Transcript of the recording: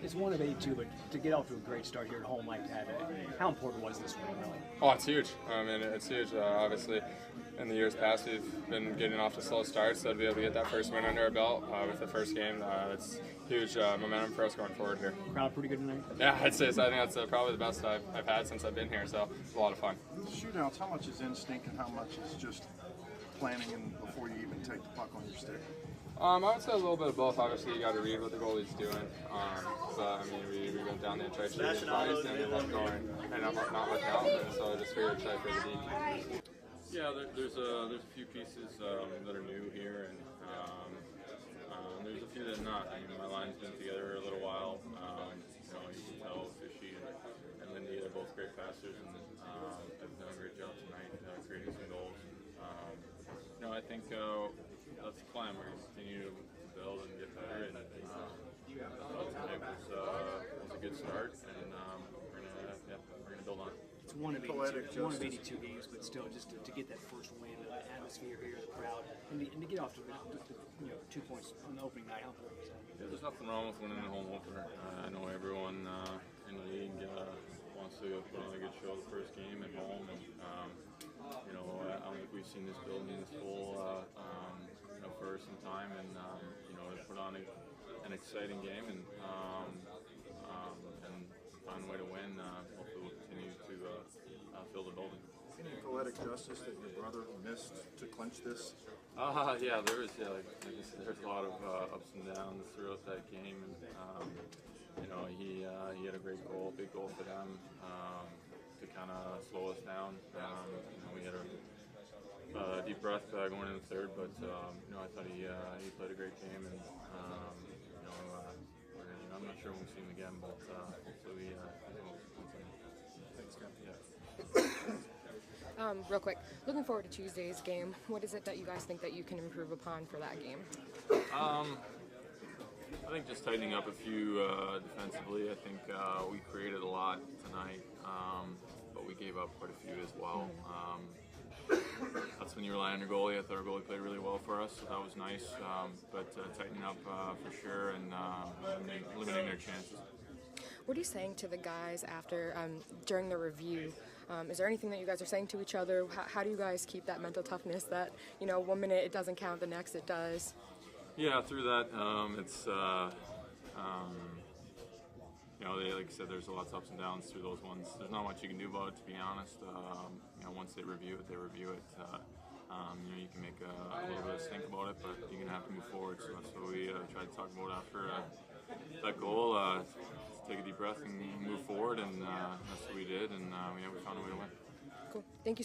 It's one of 82, but to get off to a great start here at home like that, how important was this win, really? Oh, it's huge. I mean, it's huge. Obviously, in the years past, we've been getting off to slow starts, so to be able to get that first win under our belt with the first game, it's huge momentum for us going forward here. Crowd pretty good tonight? Yeah, I'd say so. I think that's probably the best I've had since I've been here, so it's a lot of fun. Shootouts, how much is instinct and how much is just planning and before you even take the puck on your stick? I would say a little bit of both. Obviously, you got to read what the goalie's doing. But I mean, we went down there and tried to shoot it twice, and ended up going and not working out. And so I just figured to try for the D. Yeah, there's a few pieces that are new here, and there's a few that are not. I mean, my line's been together a little while. You can tell Fishy and Lindy, they're both great passers, and have done a great job tonight creating some goals. I think that's the plan. We're going to continue to build and get better, and tonight was a good start, and we're gonna build on it. It's one of 82 games, but still, just to get that first win, the atmosphere here, the crowd, and to get off to 2 points on the opening night. How important is that? Yeah, there's nothing wrong with winning a home opener. I know everyone in the league wants to put on a good show the first game at home, and I don't think we've seen this building this full for some time, and put on an exciting game and find a way to win. Hopefully, we'll continue to fill the building. Any poetic justice that your brother missed to clinch this? Yeah, there is. Yeah, like I said, there's a lot of ups and downs throughout that game, and he had a great goal, big goal for them to kind of slow us down. We had a deep breath going into the third, but I thought he played a great game, and I'm not sure when we'll see him again, but hopefully Thanks, Ken. Yeah. Real quick, looking forward to Tuesday's game. What is it that you guys think that you can improve upon for that game? I think just tightening up a few defensively. I think we created a lot tonight, but we gave up quite a few as well. That's when you rely on your goalie. I thought our goalie played really well for us, so that was nice. But tightening up for sure and limiting their chances. What are you saying to the guys after, during the review? Is there anything that you guys are saying to each other? How do you guys keep that mental toughness that, 1 minute it doesn't count, the next it does? Yeah, through that, it's like I said, there's lots of ups and downs through those ones. There's not much you can do about it, to be honest. Once they review it, they review it. You can make a little bit of stink about it, but you're gonna have to move forward. So that's what we tried to talk about after that goal. Take a deep breath and move forward, and that's what we did. And we found a way to win. Cool. Thank you.